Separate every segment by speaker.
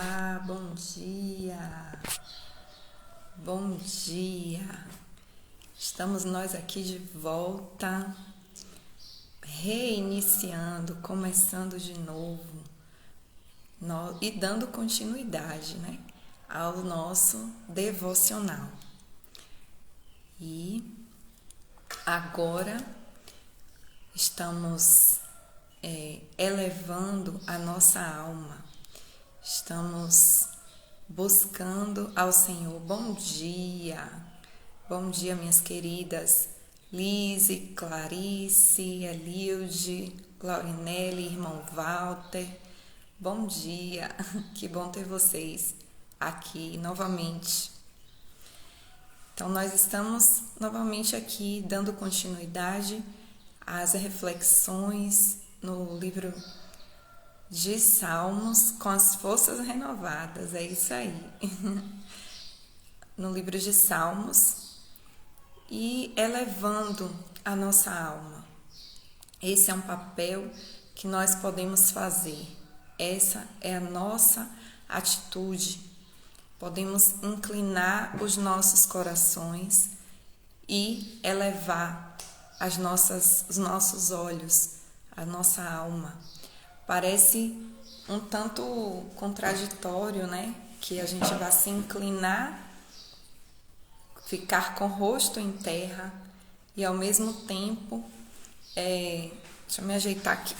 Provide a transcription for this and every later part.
Speaker 1: Olá, bom dia, bom dia. Estamos nós aqui de volta, reiniciando, começando de novo e dando continuidade, ao nosso devocional. E agora estamos elevando a nossa alma. Estamos buscando ao Senhor. Bom dia, minhas queridas Lise, Clarice, Elilde, Laurinelli, irmão Walter. Bom dia, que bom ter vocês aqui novamente. Então, nós estamos novamente aqui dando continuidade às reflexões no livro de Salmos com as forças renovadas, é isso aí. No livro de Salmos e elevando a nossa alma. Esse é um papel que nós podemos fazer. Essa é a nossa atitude. Podemos inclinar os nossos corações e elevar os nossos olhos, a nossa alma. Parece um tanto contraditório, que a gente vai se inclinar, ficar com o rosto em terra e ao mesmo tempo, deixa eu me ajeitar aqui,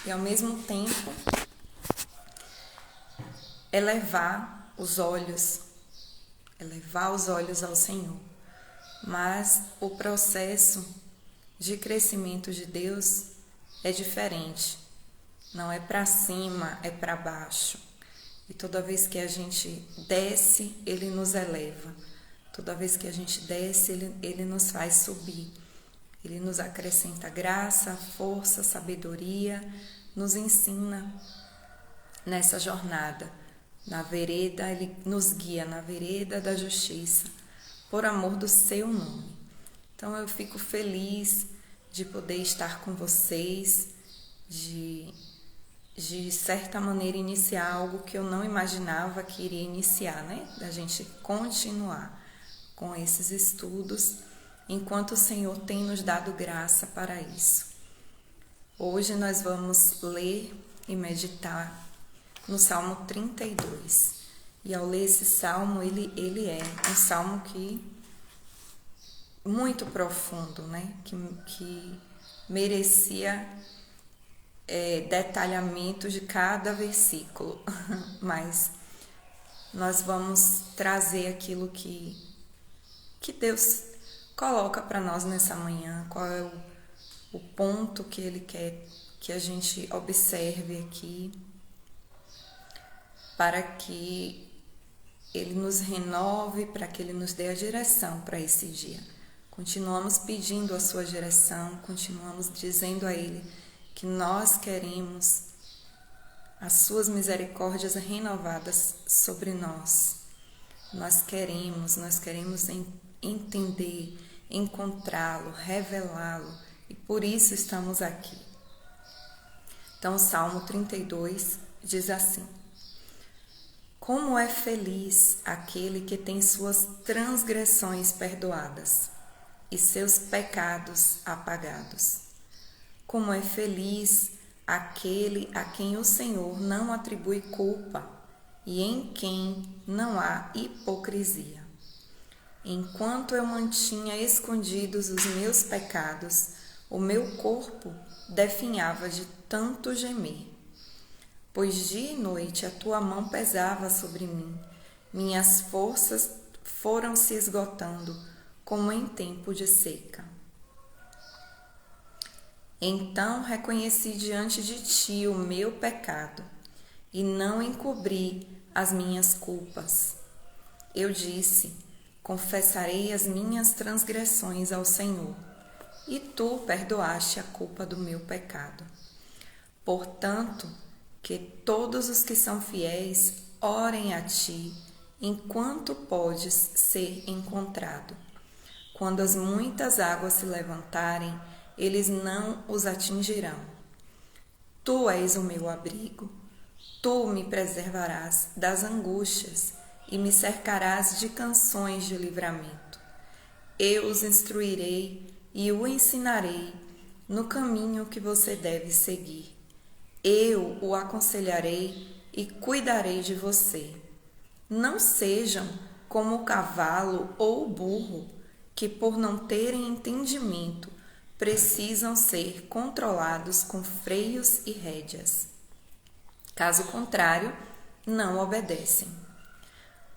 Speaker 1: e ao mesmo tempo elevar os olhos ao Senhor. Mas o processo de crescimento de Deus é diferente. Não é para cima, é para baixo. E toda vez que a gente desce, Ele nos eleva. Toda vez que a gente desce, Ele nos faz subir. Ele nos acrescenta graça, força, sabedoria, nos ensina nessa jornada. Na vereda, Ele nos guia na vereda da justiça, por amor do seu nome. Então eu fico feliz de poder estar com vocês, de certa maneira iniciar algo que eu não imaginava que iria iniciar, Da gente continuar com esses estudos, enquanto o Senhor tem nos dado graça para isso. Hoje nós vamos ler e meditar no Salmo 32. E ao ler esse salmo, ele é um salmo muito profundo, que merecia detalhamento de cada versículo, mas nós vamos trazer aquilo que Deus coloca para nós nessa manhã, qual é o ponto que Ele quer que a gente observe aqui, para que Ele nos renove, para que Ele nos dê a direção para esse dia. Continuamos pedindo a sua direção, continuamos dizendo a Ele que nós queremos as suas misericórdias renovadas sobre nós. Nós queremos entender, encontrá-lo, revelá-lo, e por isso estamos aqui. Então, o Salmo 32 diz assim: Como é feliz aquele que tem suas transgressões perdoadas e seus pecados apagados. Como é feliz aquele a quem o Senhor não atribui culpa e em quem não há hipocrisia. Enquanto eu mantinha escondidos os meus pecados, o meu corpo definhava de tanto gemer. Pois dia e noite a tua mão pesava sobre mim, minhas forças foram se esgotando como em tempo de seca. Então reconheci diante de ti o meu pecado e não encobri as minhas culpas. Eu disse: confessarei as minhas transgressões ao Senhor, e tu perdoaste a culpa do meu pecado. Portanto, que todos os que são fiéis orem a ti, enquanto podes ser encontrado. Quando as muitas águas se levantarem, eles não os atingirão. Tu és o meu abrigo, Tu me preservarás das angústias e me cercarás de canções de livramento. Eu os instruirei e o ensinarei no caminho que você deve seguir. Eu o aconselharei e cuidarei de você. Não sejam como o cavalo ou o burro, que por não terem entendimento, precisam ser controlados com freios e rédeas. Caso contrário, não obedecem.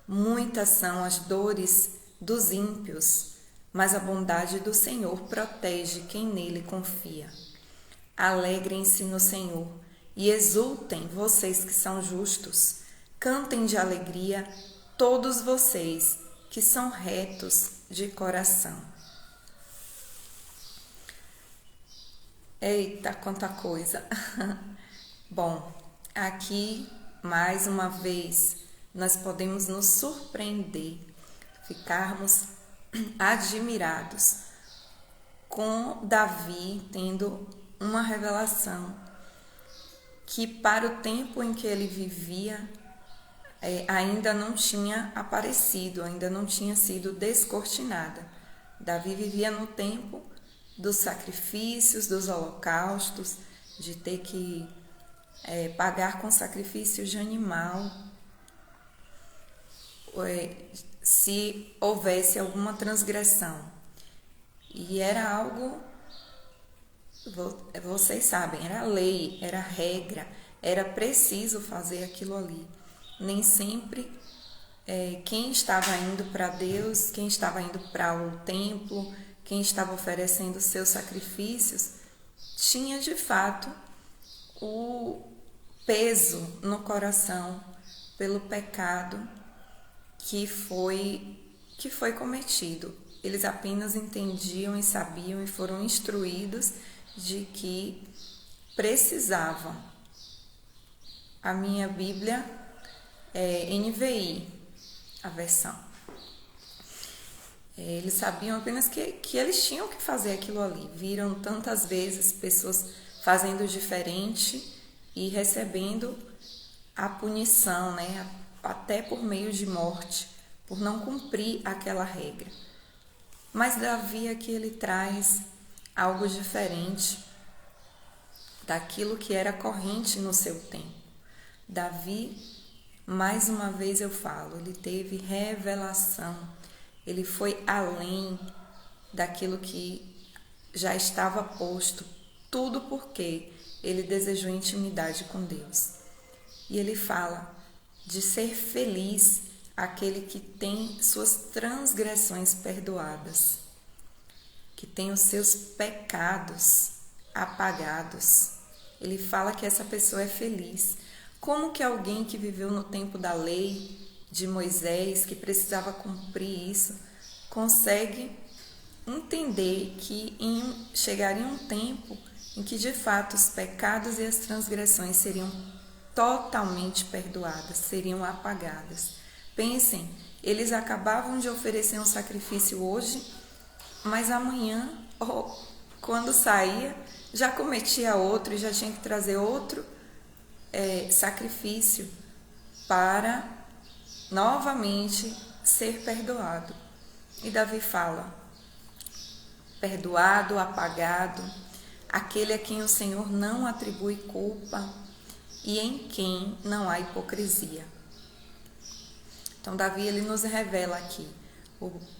Speaker 1: Muitas são as dores dos ímpios, mas a bondade do Senhor protege quem nele confia. Alegrem-se no Senhor e exultem vocês que são justos. Cantem de alegria todos vocês que são retos de coração. Eita, quanta coisa! Bom, aqui, mais uma vez, nós podemos nos surpreender, ficarmos admirados com Davi tendo uma revelação que para o tempo em que ele vivia ainda não tinha aparecido, ainda não tinha sido descortinada. Davi vivia no tempo dos sacrifícios, dos holocaustos, de ter que pagar com sacrifício de animal se houvesse alguma transgressão. E era algo, vocês sabem, era lei, era regra, era preciso fazer aquilo ali. Nem sempre quem estava indo para Deus, quem estava indo para o templo, quem estava oferecendo seus sacrifícios, tinha de fato o peso no coração pelo pecado que foi cometido. Eles apenas entendiam e sabiam e foram instruídos de que precisavam. A minha Bíblia é NVI, a versão. Eles sabiam apenas que eles tinham que fazer aquilo ali. Viram tantas vezes pessoas fazendo diferente e recebendo a punição, né? Até por meio de morte, por não cumprir aquela regra. Mas Davi aqui ele traz algo diferente daquilo que era corrente no seu tempo. Davi, mais uma vez eu falo, ele teve revelação, ele foi além daquilo que já estava posto, tudo porque ele desejou intimidade com Deus. E ele fala de ser feliz aquele que tem suas transgressões perdoadas, que tem os seus pecados apagados. Ele fala que essa pessoa é feliz. Como que alguém que viveu no tempo da lei de Moisés, que precisava cumprir isso, consegue entender que chegaria um tempo em que de fato os pecados e as transgressões seriam totalmente perdoadas, seriam apagadas. Pensem, eles acabavam de oferecer um sacrifício hoje, mas amanhã, ou quando saía, já cometia outro e já tinha que trazer outro sacrifício para novamente ser perdoado. E Davi fala, perdoado, apagado, aquele a quem o Senhor não atribui culpa e em quem não há hipocrisia. Então Davi ele nos revela aqui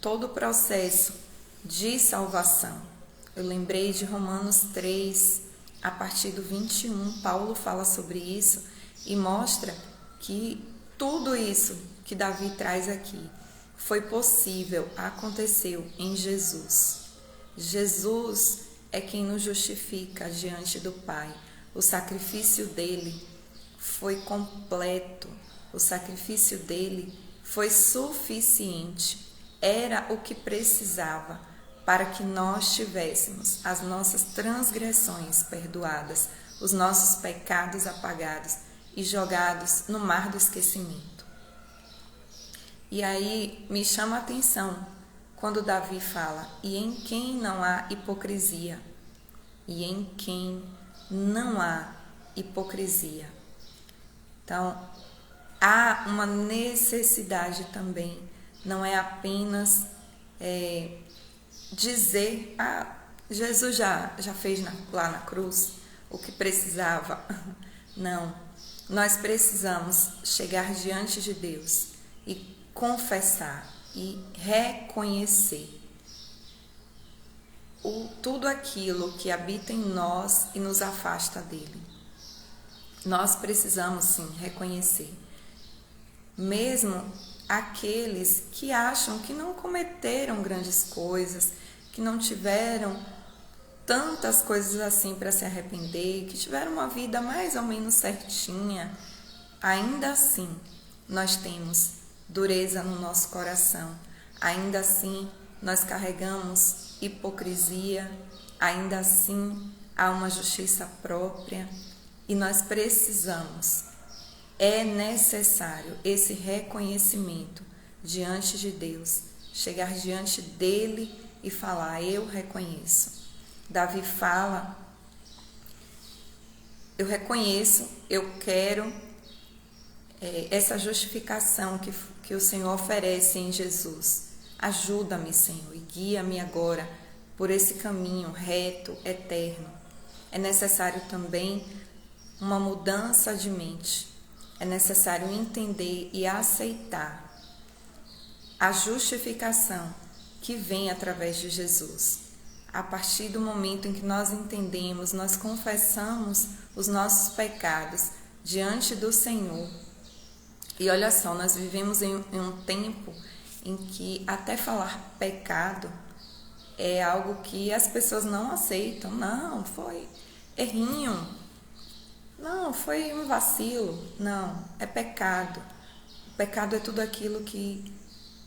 Speaker 1: todo o processo de salvação. Eu lembrei de Romanos 3, a partir do 21, Paulo fala sobre isso e mostra que tudo isso que Davi traz aqui foi possível, aconteceu em Jesus. Jesus é quem nos justifica diante do Pai. O sacrifício dele foi completo, o sacrifício dele foi suficiente, era o que precisava para que nós tivéssemos as nossas transgressões perdoadas, os nossos pecados apagados e jogados no mar do esquecimento. E aí me chama a atenção quando Davi fala, e em quem não há hipocrisia, e em quem não há hipocrisia. Então, há uma necessidade também, não é apenas dizer, Jesus já fez lá na cruz o que precisava. Não, nós precisamos chegar diante de Deus e confessar e reconhecer tudo aquilo que habita em nós e nos afasta dele. Nós precisamos sim reconhecer, mesmo aqueles que acham que não cometeram grandes coisas, que não tiveram tantas coisas assim para se arrepender, que tiveram uma vida mais ou menos certinha, ainda assim nós temos dureza no nosso coração, ainda assim nós carregamos hipocrisia, ainda assim há uma justiça própria e nós precisamos, é necessário esse reconhecimento diante de Deus, chegar diante dele e falar, eu reconheço. Davi fala, eu reconheço, eu quero essa justificação que o Senhor oferece em Jesus. Ajuda-me, Senhor, e guia-me agora por esse caminho reto, eterno. É necessário também uma mudança de mente. É necessário entender e aceitar a justificação que vem através de Jesus. A partir do momento em que nós entendemos, nós confessamos os nossos pecados diante do Senhor. E olha só, nós vivemos em um tempo em que até falar pecado é algo que as pessoas não aceitam. Não, foi errinho. Não, foi um vacilo. Não, é pecado. O pecado é tudo aquilo que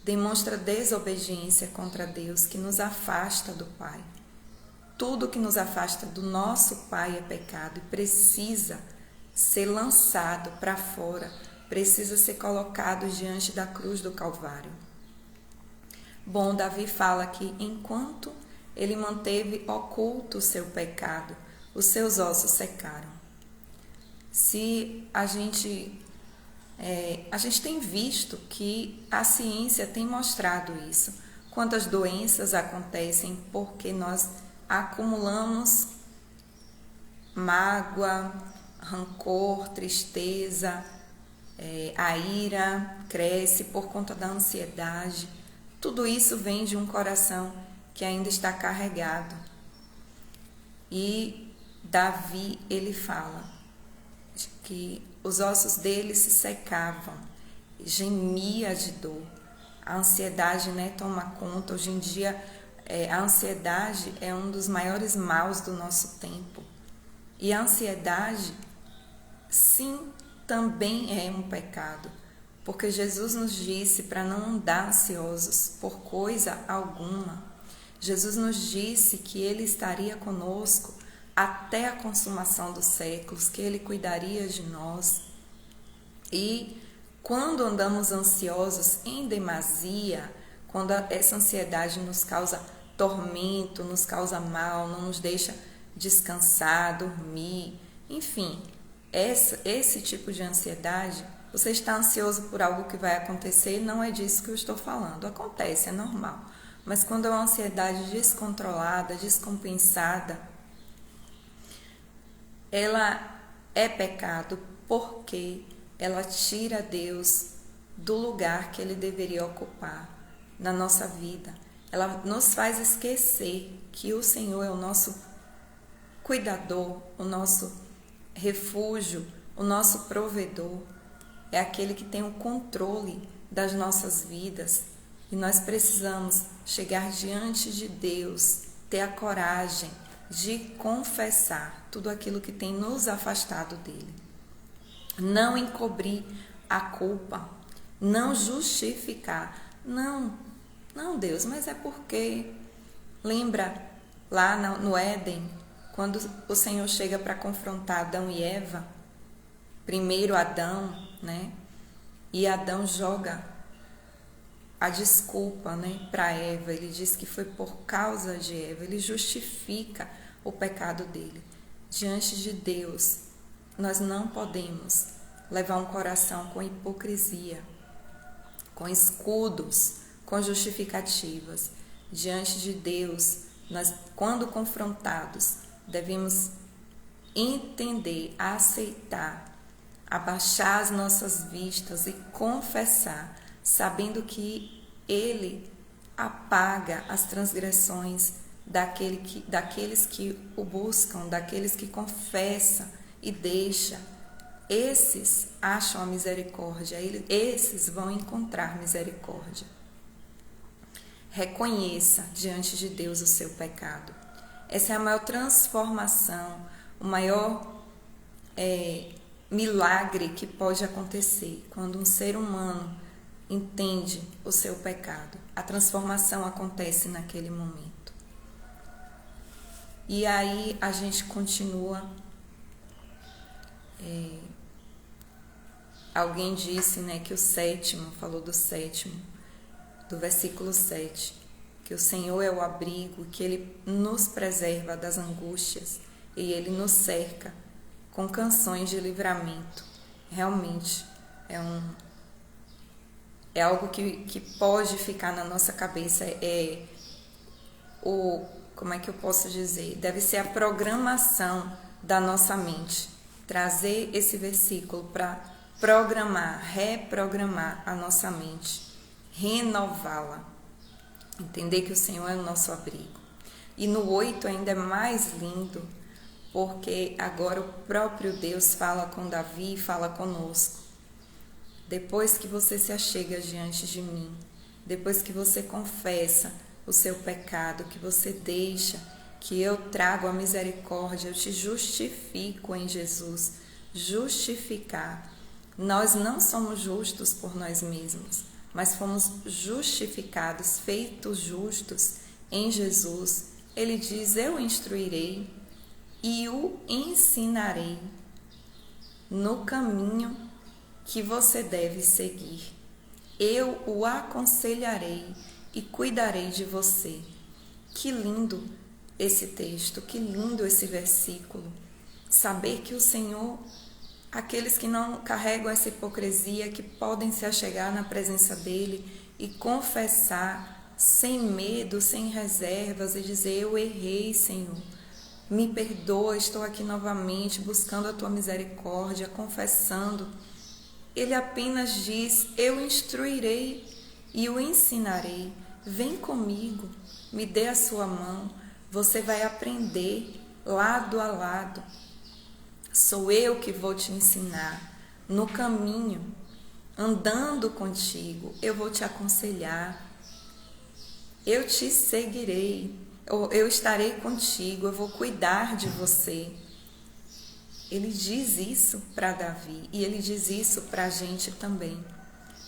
Speaker 1: demonstra desobediência contra Deus, que nos afasta do Pai. Tudo que nos afasta do nosso Pai é pecado e precisa ser lançado para fora, precisa ser colocado diante da cruz do Calvário. Bom, Davi fala que enquanto ele manteve oculto o seu pecado, os seus ossos secaram. Se a gente tem visto que a ciência tem mostrado isso, quantas doenças acontecem porque nós acumulamos mágoa, rancor, tristeza, a ira cresce por conta da ansiedade. Tudo isso vem de um coração que ainda está carregado. E Davi, ele fala que os ossos dele se secavam, gemia de dor. A ansiedade, toma conta. Hoje em dia, a ansiedade é um dos maiores maus do nosso tempo. E a ansiedade, sim, também é um pecado, porque Jesus nos disse para não andar ansiosos por coisa alguma. Jesus nos disse que Ele estaria conosco até a consumação dos séculos, que Ele cuidaria de nós. E quando andamos ansiosos em demasia, quando essa ansiedade nos causa tormento, nos causa mal, não nos deixa descansar, dormir, enfim, esse tipo de ansiedade, você está ansioso por algo que vai acontecer, não é disso que eu estou falando. Acontece, é normal. Mas quando é uma ansiedade descontrolada, descompensada, ela é pecado porque ela tira Deus do lugar que Ele deveria ocupar na nossa vida. Ela nos faz esquecer que o Senhor é o nosso cuidador, o nosso refúgio, o nosso provedor. É aquele que tem o controle das nossas vidas. E nós precisamos chegar diante de Deus, ter a coragem de confessar tudo aquilo que tem nos afastado dele. Não encobrir a culpa, não justificar. Não, Deus, mas é porque... Lembra lá no Éden, quando o Senhor chega para confrontar Adão e Eva? Primeiro Adão, E Adão joga a desculpa, para Eva. Ele diz que foi por causa de Eva. Ele justifica o pecado dele. Diante de Deus, nós não podemos levar um coração com hipocrisia, com escudos, com justificativas. Diante de Deus, nós, quando confrontados, devemos entender, aceitar, abaixar as nossas vistas e confessar, sabendo que Ele apaga as transgressões daqueles que o buscam, daqueles que confessam e deixam. Esses acham a misericórdia, esses vão encontrar misericórdia. Reconheça diante de Deus o seu pecado. Essa é a maior transformação, o maior milagre que pode acontecer quando um ser humano entende o seu pecado. A transformação acontece naquele momento. E aí a gente continua. Alguém disse, né, que o sétimo, falou do sétimo, do versículo 7, que o Senhor é o abrigo, que Ele nos preserva das angústias e Ele nos cerca com canções de livramento. Realmente é algo que pode ficar na nossa cabeça, como é que eu posso dizer? Deve ser a programação da nossa mente, trazer esse versículo para reprogramar a nossa mente, renová-la, entender que o Senhor é o nosso abrigo. E no 8 ainda é mais lindo, porque agora o próprio Deus fala com Davi e fala conosco. Depois que você se achega diante de mim, depois que você confessa o seu pecado, que você deixa que eu trago a misericórdia, eu te justifico em Jesus. Justificar. Nós não somos justos por nós mesmos, mas fomos justificados, feitos justos em Jesus. Ele diz, eu instruirei e o ensinarei no caminho que você deve seguir. Eu o aconselharei e cuidarei de você. Que lindo esse texto, que lindo esse versículo. Saber que o Senhor, aqueles que não carregam essa hipocrisia, que podem se achegar na presença dele e confessar sem medo, sem reservas e dizer, eu errei, Senhor. Me perdoa, estou aqui novamente buscando a tua misericórdia, confessando. Ele apenas diz, eu instruirei e o ensinarei. Vem comigo, me dê a sua mão, você vai aprender lado a lado. Sou eu que vou te ensinar no caminho, andando contigo, eu vou te aconselhar, eu te seguirei, eu estarei contigo, eu vou cuidar de você. Ele diz isso para Davi e ele diz isso para a gente também.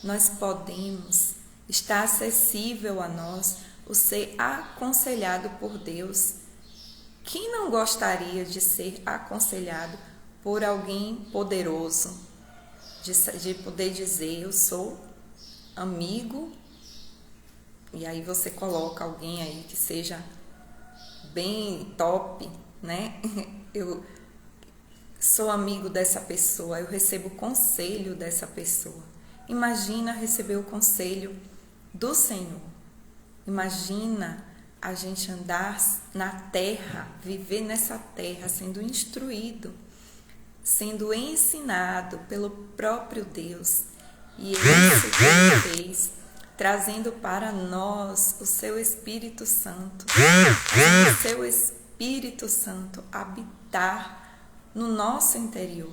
Speaker 1: Nós podemos estar acessível a nós o ser aconselhado por Deus. Quem não gostaria de ser aconselhado por alguém poderoso, de poder dizer, eu sou amigo, e aí você coloca alguém aí que seja bem top, né? Eu sou amigo dessa pessoa, eu recebo conselho dessa pessoa. Imagina receber o conselho do Senhor. Imagina a gente andar na terra, viver nessa terra, sendo instruído, sendo ensinado pelo próprio Deus. E Ele se fez, trazendo para nós o seu Espírito Santo. O seu Espírito Santo habitar no nosso interior.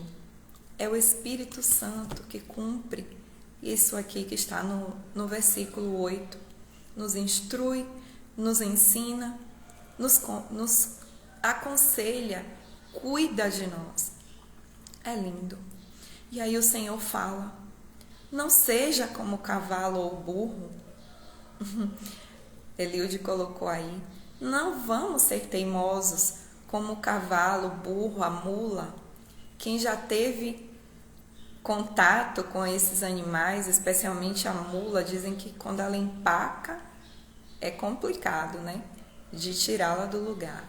Speaker 1: É o Espírito Santo que cumpre isso aqui que está no versículo 8. Nos instrui, nos ensina, nos aconselha, cuida de nós. É lindo. E aí o Senhor fala, não seja como o cavalo ou o burro. Eliude colocou aí, não vamos ser teimosos como o cavalo, o burro, a mula. Quem já teve contato com esses animais, especialmente a mula, dizem que quando ela empaca, é complicado, né? De tirá-la do lugar.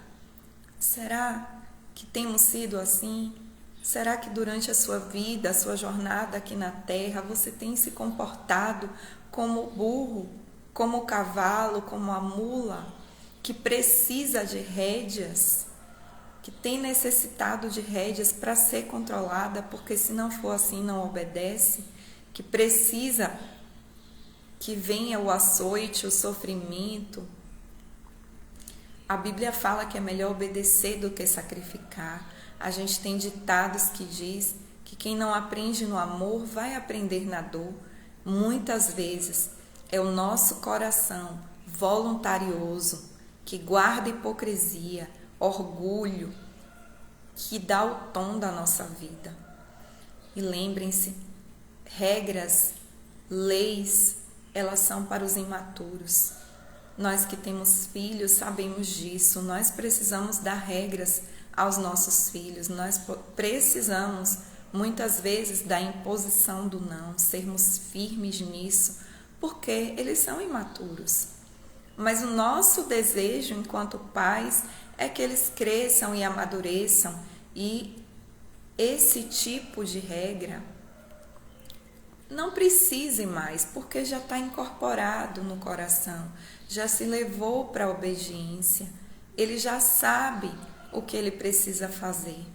Speaker 1: Será que temos sido assim? Será que durante a sua vida, a sua jornada aqui na Terra, você tem se comportado como o burro, como o cavalo, como a mula, que precisa de rédeas, que tem necessitado de rédeas para ser controlada, porque se não for assim não obedece, que precisa que venha o açoite, o sofrimento? A Bíblia fala que é melhor obedecer do que sacrificar. A gente tem ditados que diz que quem não aprende no amor vai aprender na dor. Muitas vezes é o nosso coração voluntarioso que guarda hipocrisia, orgulho, que dá o tom da nossa vida. E lembrem-se, regras, leis, elas são para os imaturos. Nós que temos filhos sabemos disso. Nós precisamos dar regras aos nossos filhos. Nós precisamos, muitas vezes, da imposição do não, sermos firmes nisso, porque eles são imaturos. Mas o nosso desejo, enquanto pais, é que eles cresçam e amadureçam, e esse tipo de regra não precise mais, porque já está incorporado no coração, já se levou para a obediência, ele já sabe o que ele precisa fazer.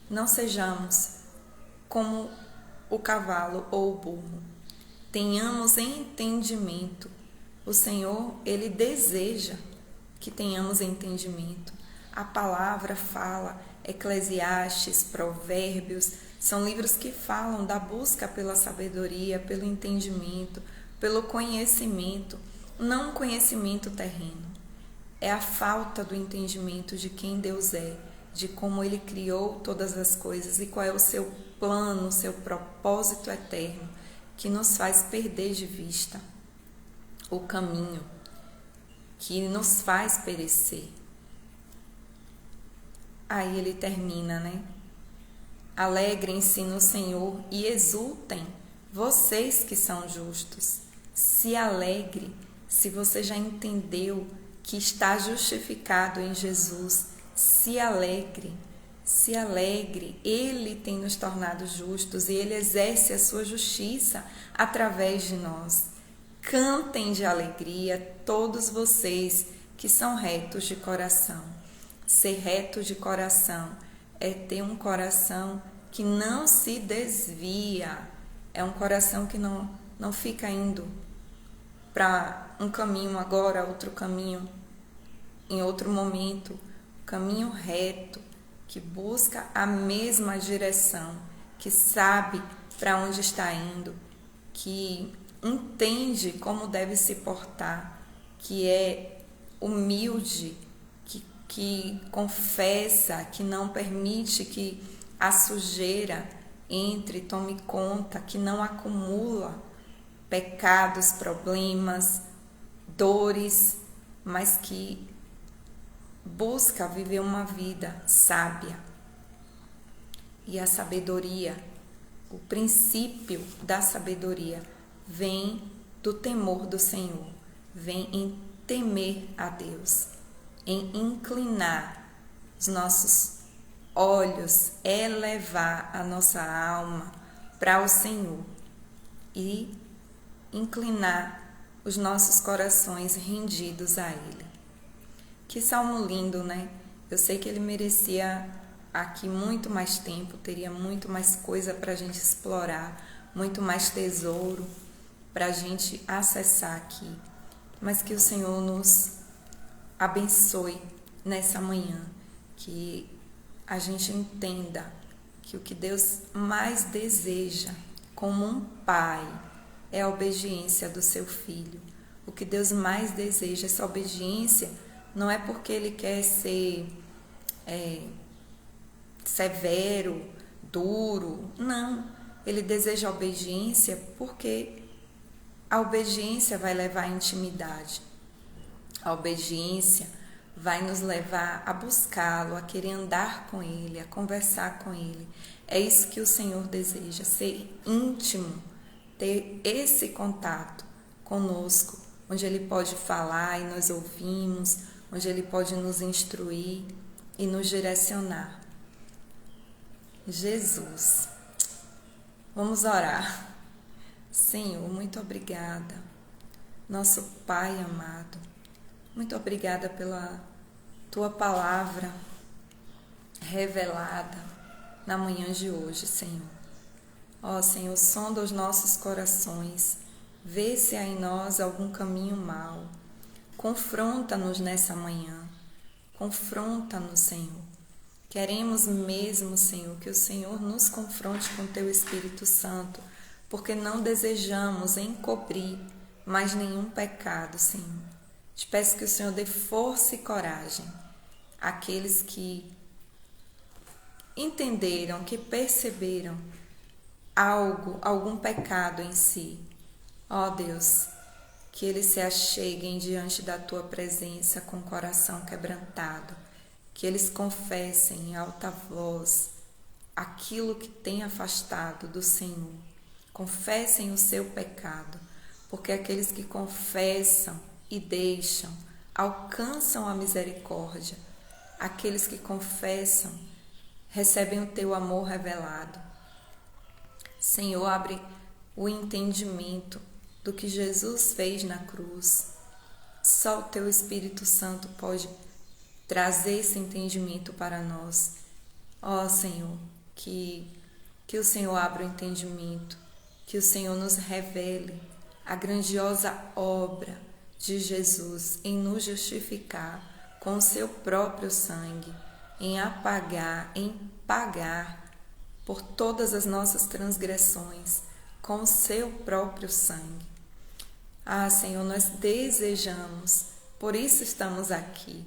Speaker 1: Não sejamos como o cavalo ou o burro, tenhamos entendimento. O Senhor, Ele deseja que tenhamos entendimento. A palavra fala, Eclesiastes, Provérbios, são livros que falam da busca pela sabedoria, pelo entendimento, pelo conhecimento, não um conhecimento terreno. É a falta do entendimento de quem Deus é, de como Ele criou todas as coisas e qual é o seu plano, o seu propósito eterno, que nos faz perder de vista o caminho, que nos faz perecer. Aí ele termina, né? Alegrem-se no Senhor e exultem, vocês que são justos. Se alegre se você já entendeu que está justificado em Jesus. Se alegre, se alegre. Ele tem nos tornado justos e Ele exerce a sua justiça através de nós. Cantem de alegria todos vocês que são retos de coração. Ser reto de coração é ter um coração que não se desvia, é um coração que não fica indo para um caminho agora, outro caminho em outro momento, caminho reto, que busca a mesma direção, que sabe para onde está indo, que entende como deve se portar, que é humilde, que confessa, que não permite que a sujeira entre, tome conta, que não acumula pecados, problemas, dores, mas que busca viver uma vida sábia. E a sabedoria, o princípio da sabedoria vem do temor do Senhor, vem em temer a Deus, em inclinar os nossos olhos, elevar a nossa alma para o Senhor e inclinar os nossos corações rendidos a Ele. Que salmo lindo, né? Eu sei que ele merecia aqui muito mais tempo, teria muito mais coisa para a gente explorar, muito mais tesouro para a gente acessar aqui. Mas que o Senhor nos abençoe nessa manhã, que a gente entenda que o que Deus mais deseja como um pai é a obediência do seu filho. O que Deus mais deseja, essa obediência, não é porque Ele quer ser severo, duro, não. Ele deseja a obediência porque a obediência vai levar à intimidade. A obediência vai nos levar a buscá-lo, a querer andar com Ele, a conversar com Ele. É isso que o Senhor deseja, ser íntimo, ter esse contato conosco, onde Ele pode falar e nós ouvimos, onde Ele pode nos instruir e nos direcionar. Jesus. Vamos orar. Senhor, muito obrigada, nosso Pai amado, muito obrigada pela Tua palavra revelada na manhã de hoje, Senhor. Ó Senhor, sonda os nossos corações, vê se há em nós algum caminho mau, confronta-nos nessa manhã, confronta-nos, Senhor. Queremos mesmo, Senhor, que o Senhor nos confronte com Teu Espírito Santo, porque não desejamos encobrir mais nenhum pecado, Senhor. Te peço que o Senhor dê força e coragem àqueles que entenderam, que perceberam algum pecado em si. Ó Deus, que eles se acheguem diante da Tua presença com o coração quebrantado, que eles confessem em alta voz aquilo que tem afastado do Senhor. Confessem o seu pecado, porque aqueles que confessam e deixam alcançam a misericórdia. Aqueles que confessam recebem o Teu amor revelado. Senhor, abre o entendimento do que Jesus fez na cruz. Só o Teu Espírito Santo pode trazer esse entendimento para nós. Ó Senhor, que o Senhor abra o entendimento, que o Senhor nos revele a grandiosa obra de Jesus em nos justificar com o seu próprio sangue, em apagar, em pagar por todas as nossas transgressões com o seu próprio sangue. Ah, Senhor, nós desejamos, por isso estamos aqui,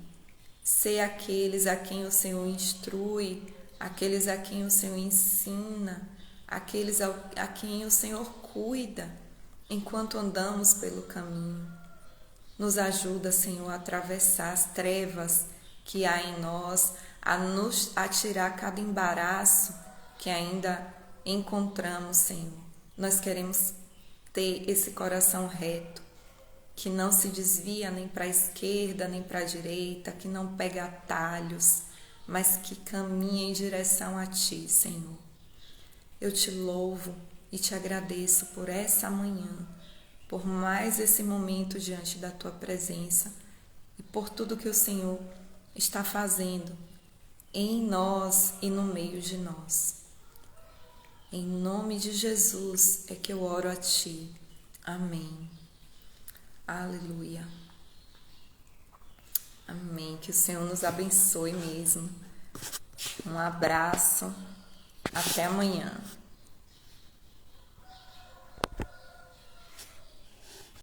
Speaker 1: ser aqueles a quem o Senhor instrui, aqueles a quem o Senhor ensina, aqueles a quem o Senhor cuida enquanto andamos pelo caminho. Nos ajuda, Senhor, a atravessar as trevas que há em nós, a tirar cada embaraço que ainda encontramos, Senhor. Nós queremos ter esse coração reto, que não se desvia nem para a esquerda nem para a direita, que não pega atalhos, mas que caminha em direção a Ti, Senhor. Eu Te louvo e Te agradeço por essa manhã, por mais esse momento diante da Tua presença e por tudo que o Senhor está fazendo em nós e no meio de nós. Em nome de Jesus é que eu oro a Ti. Amém. Aleluia. Amém. Que o Senhor nos abençoe mesmo. Um abraço. Até amanhã.